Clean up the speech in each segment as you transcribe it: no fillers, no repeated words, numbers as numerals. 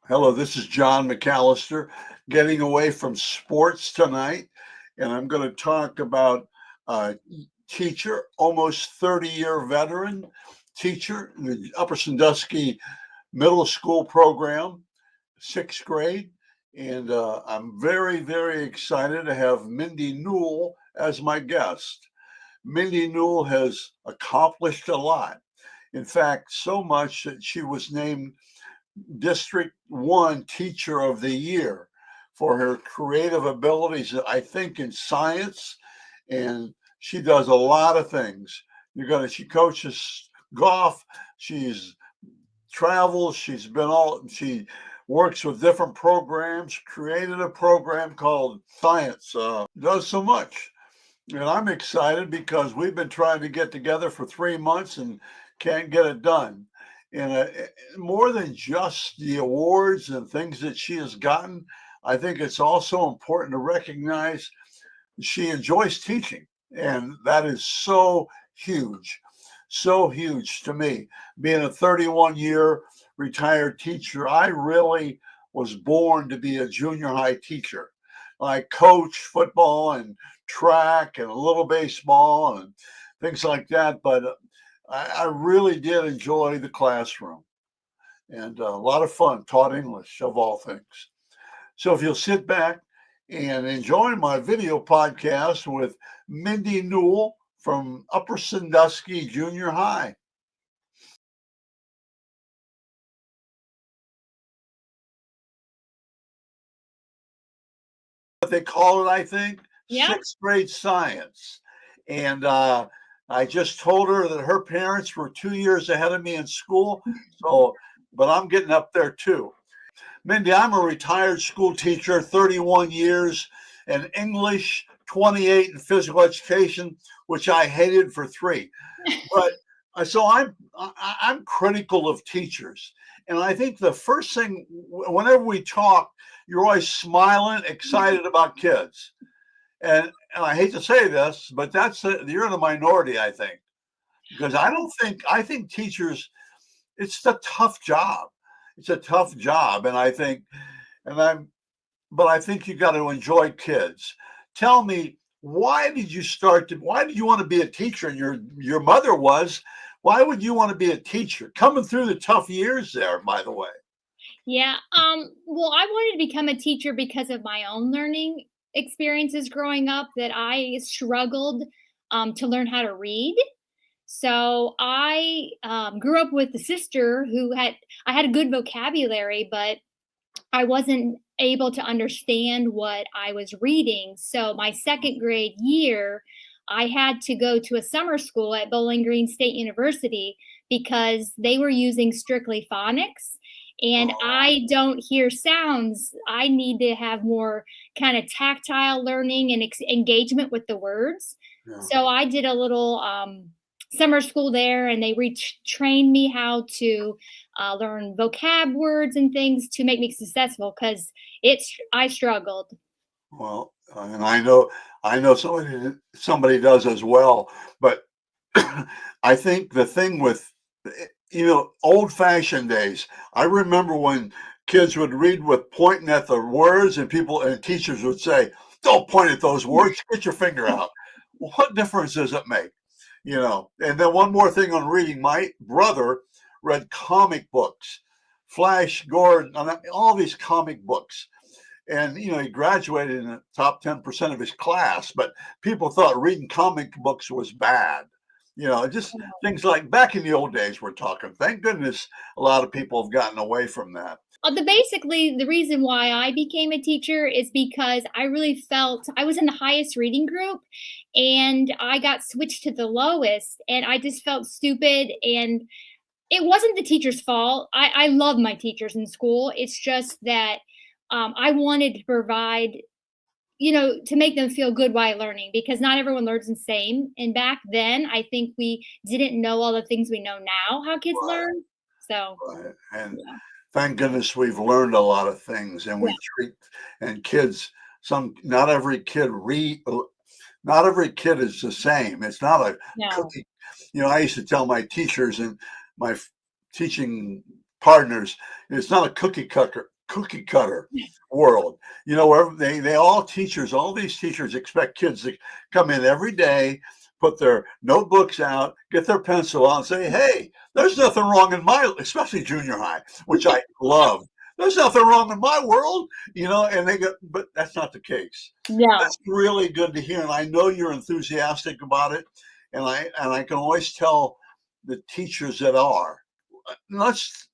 Hello, this is John McAllister, getting away from sports tonight, and I'm going to talk about a teacher, almost 30-year veteran teacher in the Upper Sandusky Middle School program, sixth grade. And I'm very, very excited to have Mindy Newell as my guest. Mindy Newell has accomplished a lot. In fact, so much that she was named District 1 Teacher of the Year for her creative abilities, I think, in science. And she does a lot of things. She coaches golf, she's travels, she works with different programs, created a program called Science, does so much. And I'm excited because we've been trying to get together for 3 months and can't get it done. And more than just the awards and things that she has gotten, I think it's also important to recognize she enjoys teaching. And that is so huge to me. Being a 31-year retired teacher, I really was born to be a junior high teacher. I coach football and track and a little baseball and things like that. But I really did enjoy the classroom and a lot of fun, taught English of all things. So if you'll sit back and enjoy my video podcast with Mindy Newell from Upper Sandusky Junior High. What they call it, I think, Yeah. sixth grade science. And I just told her that her parents were 2 years ahead of me in school. So, but I'm getting up there too. Mindy, I'm a retired school teacher, 31 years in English, 28 in physical education, which I hated for 3. But so I'm critical of teachers, and I think the first thing, whenever we talk, you're always smiling, excited about kids, and I hate to say this, but you're in the minority, I think, because I think teachers, it's a tough job. It's a tough job, and I think, and I'm, but I think you got to enjoy kids. Tell me, why did you want to be a teacher? And your mother was. Why would you want to be a teacher? Coming through the tough years there, by the way. Yeah. Well, I wanted to become a teacher because of my own learning experiences growing up that I struggled to learn how to read. So I grew up with a sister who I had a good vocabulary, but I wasn't able to understand what I was reading. So my second grade year, I had to go to a summer school at Bowling Green State University because they were using strictly phonics. And Oh, I don't hear sounds. I need to have more kind of tactile learning and engagement with the words. yeah. So I did a little summer school there, and they trained me how to learn vocab words and things to make me successful because I struggled. Well, and I know somebody does as well, but I think the thing with old fashioned days. I remember when kids would read with pointing at the words, and people and teachers would say, "Don't point at those words. Get your finger out." Well, what difference does it make? And then one more thing on reading. My brother read comic books, Flash Gordon, all these comic books. And he graduated in the top 10% of his class, but people thought reading comic books was bad. Just things like back in the old days we're talking. Thank goodness a lot of people have gotten away from that. The reason why I became a teacher is because I really felt I was in the highest reading group and I got switched to the lowest, and I just felt stupid. And it wasn't the teacher's fault. I love my teachers in school. It's just that I wanted to provide, to make them feel good while learning because not everyone learns the same. And back then, I think we didn't know all the things we know now, how kids Right, learn. So, right. And yeah. thank goodness we've learned a lot of things, and Yeah. we treat and kids. Some Not every kid read. Not every kid is the same. It's not a No. cookie. I used to tell my teachers and my teaching partners, it's not a cookie cookie cutter world. You know, where they all teachers, all these teachers expect kids to come in every day, put their notebooks out, get their pencil out, and say, "Hey, there's nothing wrong in my," especially junior high, which I love. There's nothing wrong in my world, you know, and they go, but that's not the case. No. That's really good to hear, and I know you're enthusiastic about it, and I can always tell the teachers that are. Let's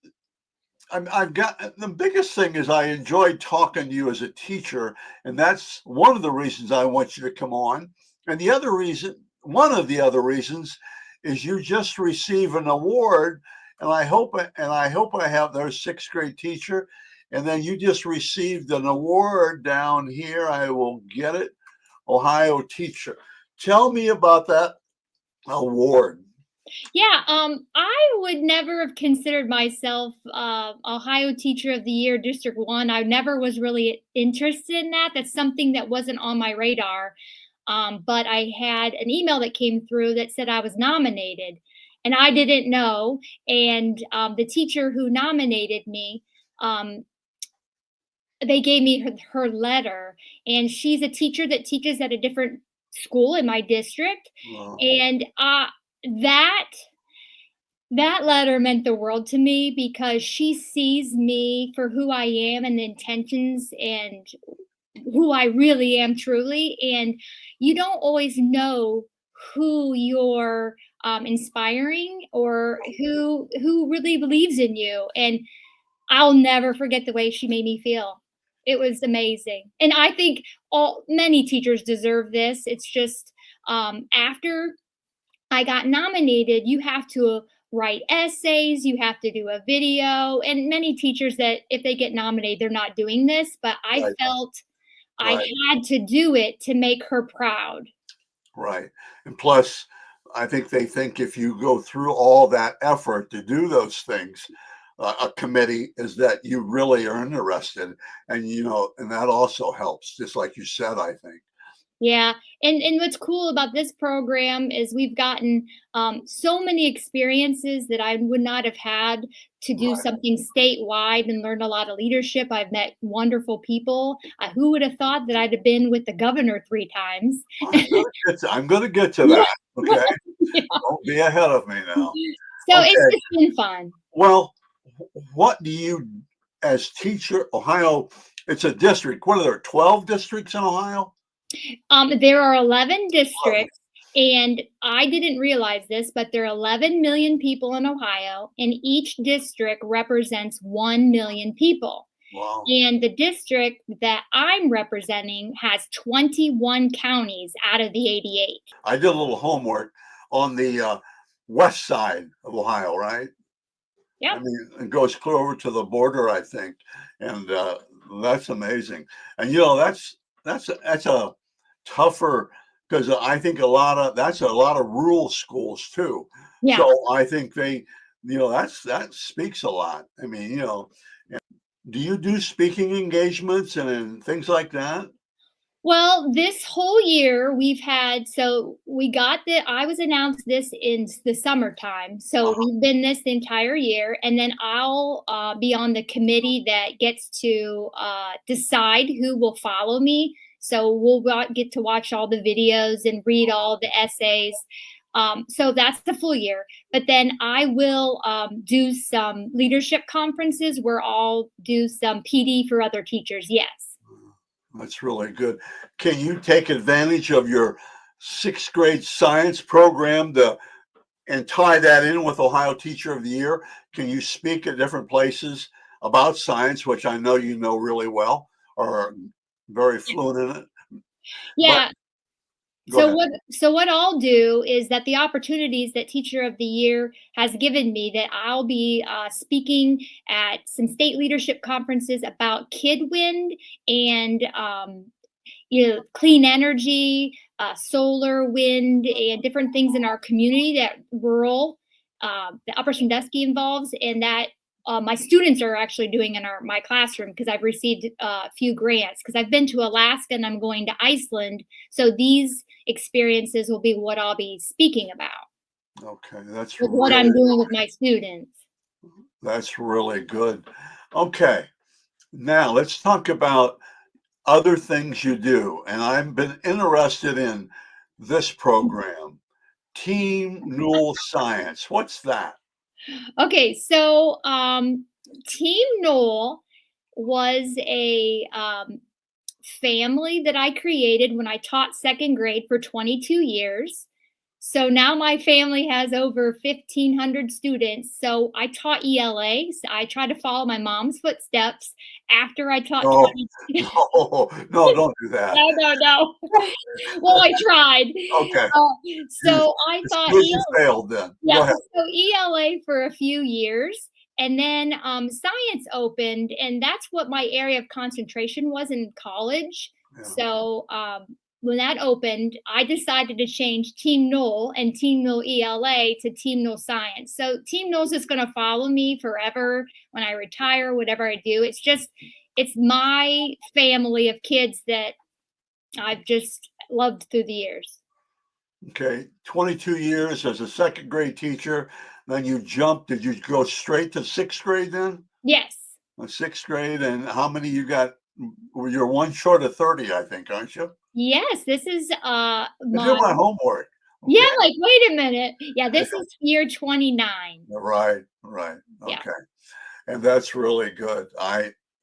I've got the biggest thing is I enjoyed talking to you as a teacher, and that's one of the reasons I want you to come on. And the other reason, one of the other reasons, is you just received an award, and I hope I have their sixth grade teacher, and then you just received an award down here. I will get it, Ohio teacher. Tell me about that award. Yeah, I would never have considered myself Ohio Teacher of the Year, District 1. I never was really interested in that. That's something that wasn't on my radar. But I had an email that came through that said I was nominated, and I didn't know. And the teacher who nominated me, um, they gave me her letter, and she's a teacher that teaches at a different school in my district. Well, And that that letter meant the world to me because she sees me for who I am and the intentions and who I really am truly. And you don't always know who you're inspiring or who really believes in you. And I'll never forget the way she made me feel. It was amazing, and I think all many teachers deserve this. It's just after I got nominated, you have to write essays, you have to do a video, and many teachers that if they get nominated, they're not doing this, but I right, felt I right. had to do it to make her proud. Right. And plus, I think they think if you go through all that effort to do those things, a committee is that you really are interested. And, you know, and that also helps, just like you said, I think. Yeah, and what's cool about this program is we've gotten so many experiences that I would not have had to do Right. something statewide and learn a lot of leadership. I've met wonderful people. Who would have thought that I'd have been with the governor 3 times? I'm gonna get to Yeah, that. Okay. yeah. Don't be ahead of me now. So it's Okay. just been fun. Well, what do you, as teacher, Ohio, it's a district. What are there, 12 districts in Ohio? There are 11 11. districts, and I didn't realize this, but there are 11 million people in Ohio, and each district represents 1 million people. Wow. And the district that I'm representing has 21 counties out of the 88. I did a little homework on the west side of Ohio, right? I Yep. mean, it goes clear over to the border, I think, and that's amazing. And you know, that's a tougher because I think a lot of that's a lot of rural schools too. Yeah. So I think they, you know, that speaks a lot. I mean, you know, do you do speaking engagements and things like that? Well, this whole year we've had so we got the I was announced this in the summertime. So Uh, we've been this the entire year, and then I'll be on the committee that gets to decide who will follow me. So get to watch all the videos and read all the essays. So that's the full year. But then I will do some leadership conferences where I'll do some PD for other teachers. Yes. That's really good. Can you take advantage of your sixth grade science program to and tie that in with Ohio Teacher of the Year? Can you speak at different places about science, which I know you know really well, or are very fluent in it? But Yeah. go ahead. So what I'll do is that the opportunities that Teacher of the Year has given me that I'll be speaking at some state leadership conferences about Kidwind and clean energy, solar, wind, and different things in our community that rural, the Upper Sandusky involves, and that my students are actually doing in my classroom because I've received a few grants because I've been to Alaska and I'm going to Iceland. So these experiences will be what I'll be speaking about Okay, that's with what I'm really doing with my students. that's really good. Okay, Now let's talk about other things you do, and I've been interested in this program, Team Newell Science. What's that? Okay, so Team Knoll was a family that I created when I taught second grade for 22 years. So now my family has over 1,500 students. So I taught ELA. So I try to follow my mom's footsteps after I taught No, 20. no, no, don't do that. No, no, no. Well, I tried. Okay, Uh, you, so I it's taught good you failed then. Go yeah, ahead. so ELA for a few years, and then science opened, and that's what my area of concentration was in college. Yeah. So when that opened, I decided to change Team Knoll and Team Knoll ELA to Team Knoll Science. So Team Knoll's just going to follow me forever when I retire, whatever I do. It's my family of kids that I've just loved through the years. Okay, 22 years as a second grade teacher. Then you jumped. Did you go straight to sixth grade then? Yes. Sixth grade, and how many you got? Well, you're one short of 30, I think, aren't you? Yes, this is I did my my homework. yeah, Okay. like, wait a minute. Yeah, this is year 29. Right, right. Yeah. Okay. And that's really good.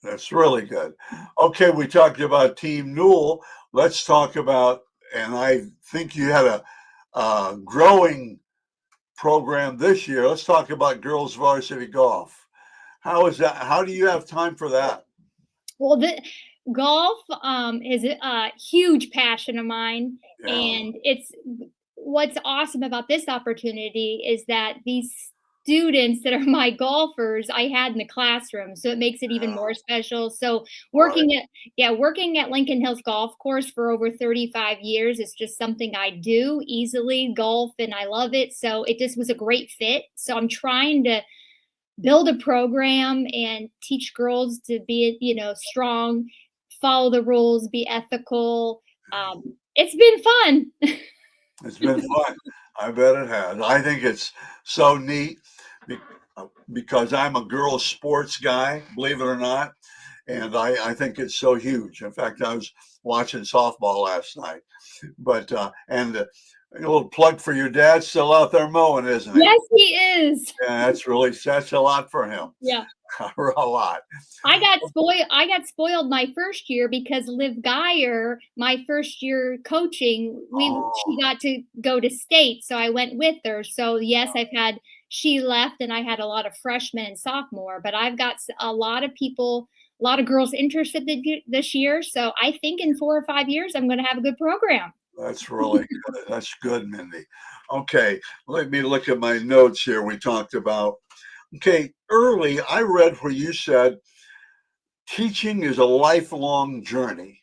That's really good. Okay, we talked about Team Newell. Let's talk about, and I think you had a growing program this year. Let's talk about girls varsity golf. How is that? How do you have time for that? Well, the golf is a huge passion of mine, Yeah, and it's what's awesome about this opportunity is that these students that are my golfers I had in the classroom, so it makes it even yeah, more special. So right. working at Lincoln Hills Golf Course for over 35 years is just something I do easily golf and I love it. So it just was a great fit. So I'm trying to build a program and teach girls to be, strong, follow the rules, be ethical. It's been fun. It's been fun. I bet it has. I think it's so neat be- because I'm a girls' sports guy, believe it or not. And I think it's so huge. In fact, I was watching softball last night. But, a little plug for your dad, still out there mowing, isn't he? Yes, he is. Yeah, that's a lot for him. Yeah. A lot. I got spoiled my first year because Liv Geyer, my first year coaching, she Oh, got to go to state, so I went with her. So yes, she left and I had a lot of freshmen and sophomore, but I've got a lot of people, a lot of girls interested this year. So I think in 4 or 5 years, I'm going to have a good program. that's really good. That's good, Mindy. Okay, let me look at my notes here. We talked about, okay, early, I read where you said teaching is a lifelong journey.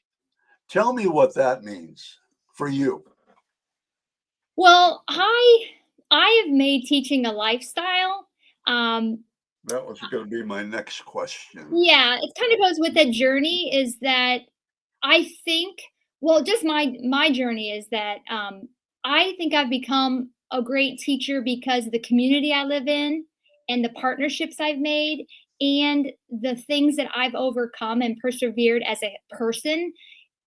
Tell me what that means for you. Well, I have made teaching a lifestyle. Um, That was going to be my next question. yeah, it kind of goes with that journey. Is that I think well, just my journey is that I think I've become a great teacher because of the community I live in and the partnerships I've made and the things that I've overcome and persevered as a person,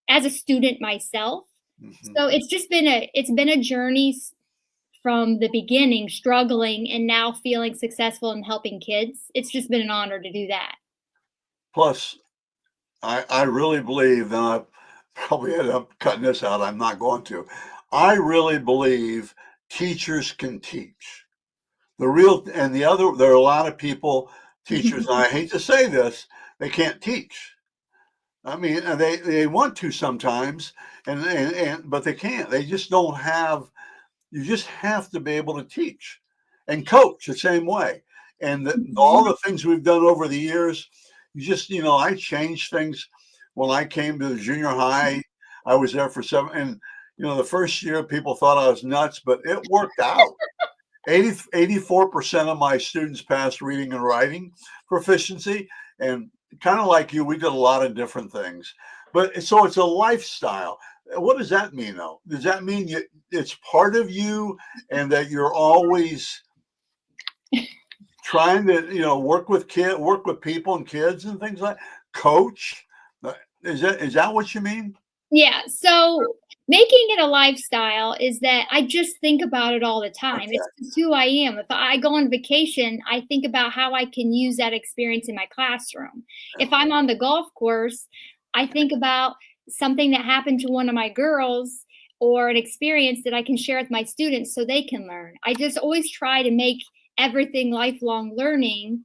as a student myself. Mhm. So it's been a journey from the beginning, struggling and now feeling successful and helping kids. It's just been an honor to do that. Plus, I really believe, and I probably end up cutting this out. I'm not going to. I really believe teachers can teach. There are a lot of people, teachers, and I hate to say this, they can't teach. I mean, they want to sometimes, but they can't. They just don't have. You just have to be able to teach and coach the same way. And all Mhm. the things we've done over the years, I changed things when I came to the junior high. I was there for seven, and the first year people thought I was nuts, but it worked out. 84% of my students passed reading and writing proficiency. And kind of like you, we did a lot of different things. But so it's a lifestyle. What does that mean, though? Does that mean it's part of you and that you're always trying to, work with people and kids and things like coach. Uh, is that what you mean? Yeah, so making it a lifestyle is that I just think about it all the time. Okay. It's who I am. If I go on vacation, I think about how I can use that experience in my classroom. Yeah. If I'm on the golf course, I think about something that happened to one of my girls or an experience that I can share with my students so they can learn. I just always try to make everything lifelong learning.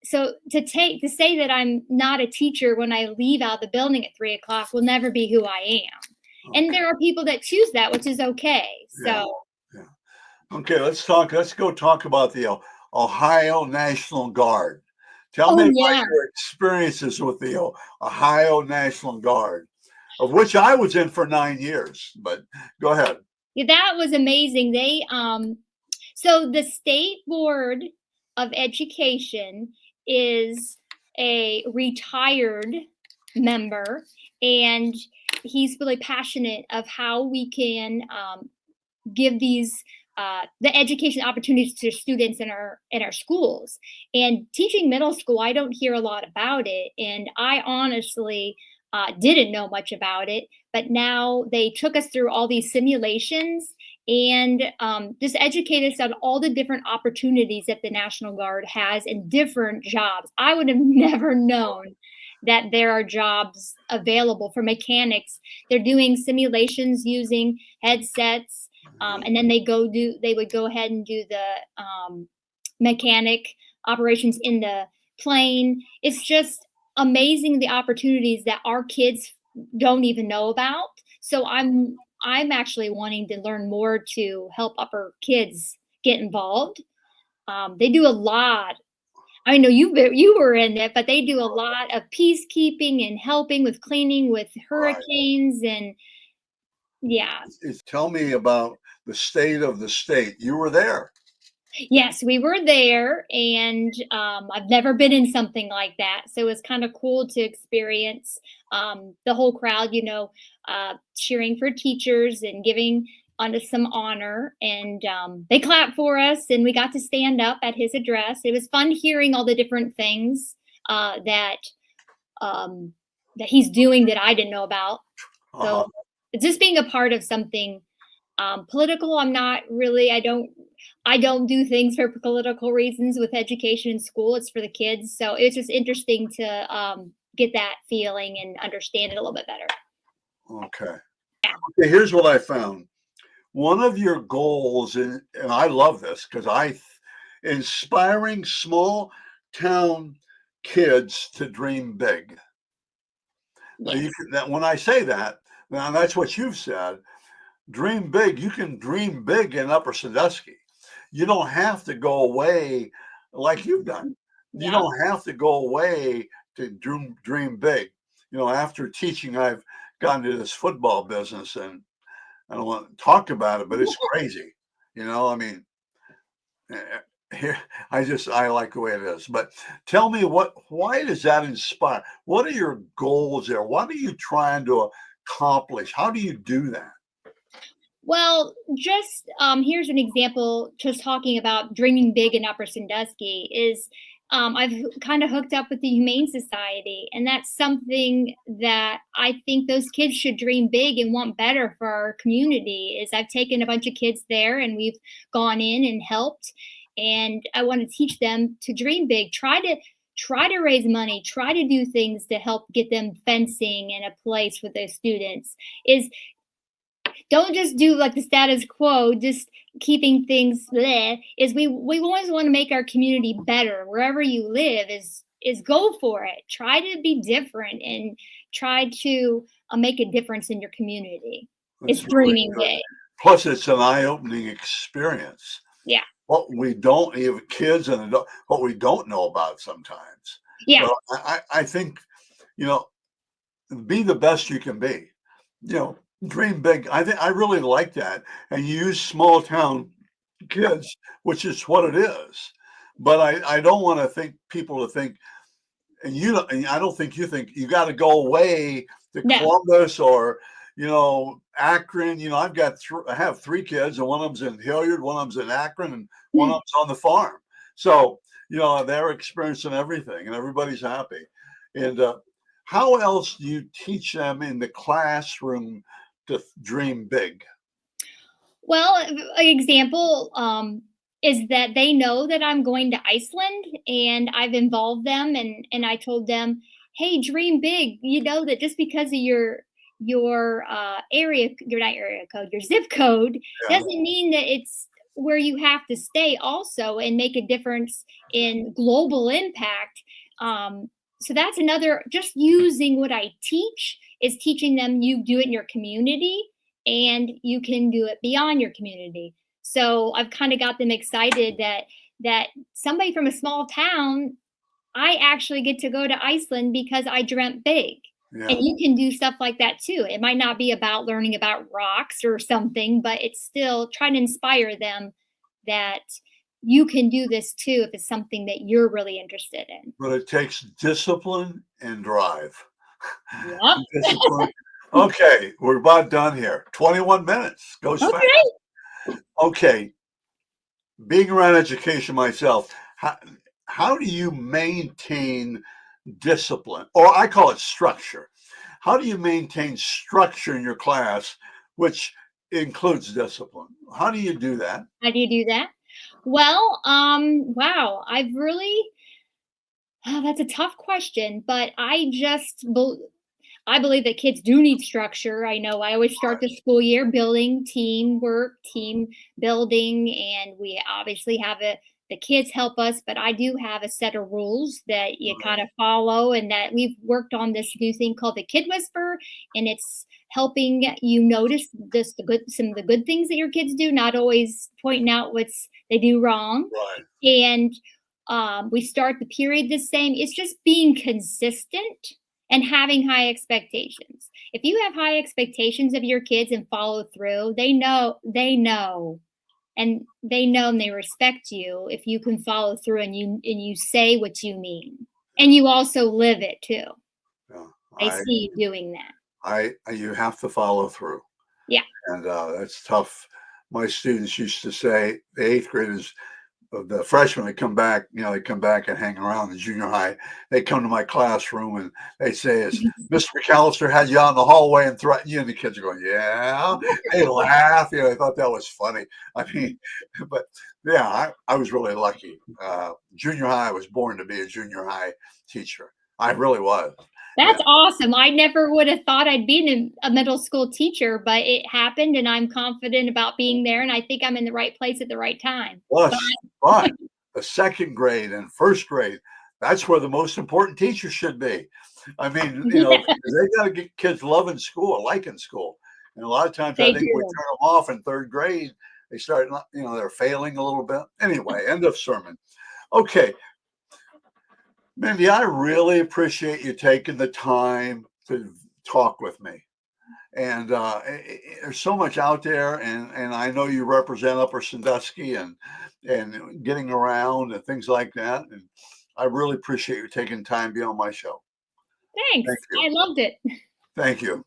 So to say that I'm not a teacher when I leave out the building at 3 o'clock will never be who I am. And Okay. there are people that choose that, which is okay. Yeah. So, Yeah. Okay. Let's go talk about the Ohio National Guard. Tell me oh about yeah, your experiences with the Ohio National Guard, of which I was in for 9 years. But go ahead. yeah, that was amazing. So the state board of education is a retired member, and he's really passionate of how we can give these the education opportunities to students in our schools. And teaching middle school, I don't hear a lot about it, and I honestly didn't know much about it. But now they took us through all these simulations and just educate us on all the different opportunities that the National Guard has in different jobs. I would have never known that there are jobs available for mechanics. They're doing simulations using headsets, and then they would go ahead and do the mechanic operations in the plane. It's just amazing the opportunities that our kids don't even know about. So I'm actually wanting to learn more to help upper kids get involved. They do a lot. I know you were in it, but they do a lot of peacekeeping and helping with cleaning with Right. hurricanes and yeah. Tell me about the state of the state. You were there. Yes, we were there, and I've never been in something like that, so it was kind of cool to experience the whole crowd, cheering for teachers and giving on some honor. And they clapped for us, and we got to stand up at his address. It was fun hearing all the different things um, that he's doing that I didn't know about. Uh-huh. So just being a part of something political, I'm not really. I don't do things for political reasons with education in school. It's for the kids. So it's just interesting to get that feeling and understand it a little bit better. Okay. Okay, here's what I found. One of your goals, and I love this because inspiring small town kids to dream big. Now, Yes. when I say that, now that's what you've said. Dream big. You can dream big in Upper Sandusky. You don't have to go away like you've done. You Yeah. don't have to go away to dream big. After teaching, I've gotten into this football business, and I don't want to talk about it, but it's crazy. I mean, here I like the way it is. But tell me why does that inspire? What are your goals there? What are you trying to accomplish? How do you do that? Well, just here's an example. Just talking about dreaming big in Upper Sandusky is I've kind of hooked up with the Humane Society, and that's something that I think those kids should dream big and want better for our community. Is I've taken a bunch of kids there, and we've gone in and helped, and I want to teach them to dream big. Try to raise money. Try to do things to help get them fencing and a place for their students. Is don't just do like the status quo, just keeping things bleh, is we always want to make our community better. Wherever you live is go for it. Try to be different and try to make a difference in your community. It's That's really dreaming good. big. Plus, it's an eye-opening experience. Yeah. What we don't, even kids and adults, what we don't know about sometimes. Yeah. So I think, you know, be the best you can be. You know, dream big. I think I really like that. And you use small town kids, which is what it is. But I don't want to think people to think, and you don't, and I don't think you think you got to go away to No. Columbus or Akron. I have three kids, and one of them's in Hilliard, one of them's in Akron, and one of them's on the farm. So they're experiencing everything, and everybody's happy. And How else do you teach them in the classroom to dream big? Well, an example is that they know that I'm going to Iceland, and I've involved them, and I told them, "Hey, dream big. You know that just because of your area, your not area code, your zip code Yeah, doesn't mean that it's where you have to stay also and make a difference in global impact." So that's another, just using what I teach is teaching them you do it in your community and you can do it beyond your community. So I've kind of got them excited that somebody from a small town, I actually get to go to Iceland because I dreamt big. And yeah. you can do stuff like that too. It might not be about learning about rocks or something, but it's still trying to inspire them that you can do this too if it's something that you're really interested in. But it takes discipline and drive. Yep. Discipline. Okay, we're about done here. 21 minutes goes fast. Okay. Okay, being around education myself, how do you maintain discipline? Or I call it structure. How do you maintain structure in your class, which includes discipline? How do you do that? How do you do that? Well, wow, I've really that's a tough question, but I believe that kids do need structure. I know I always start the school year building teamwork, team building, and we obviously have the kids help us, but I do have a set of rules that you kind of follow, and that we've worked on this new thing called the Kid Whisper, and it's helping you notice some of the good things that your kids do, not always pointing out what's they do wrong. Right. And we start the period the same. It's just being consistent and having high expectations. If you have high expectations of your kids and follow through, and they respect you if you can follow through and you say what you mean. And you also live it too. Yeah. They I, see you doing that. you have to follow through, Yeah. and that's tough. My students used to say the eighth graders, the freshmen, they come back, they come back and hang around the junior high. They come to my classroom and they say, "Is Mr. McAllister had you out in the hallway and threatened you?" And the kids are going, "Yeah." They laugh. They thought that was funny. I mean, but yeah, I was really lucky. Junior high, I was born to be a junior high teacher. I really was. Yeah. That's awesome. I never would have thought I'd be a middle school teacher, but it happened and I'm confident about being there and I think I'm in the right place at the right time. But But the second grade and first grade, that's where the most important teacher should be. I mean, yeah, 'cause they got to get kids loving school, liking school. And a lot of times I they think we do. turn them off in third grade. They start, they're failing a little bit. Anyway, end of sermon. Okay, Mindy, I really appreciate you taking the time to talk with me. And there's so much out there, and I know you represent Upper Sandusky and getting around and things like that. And I really appreciate you taking time to be on my show. Thanks. Thank you. I loved it. Thank you.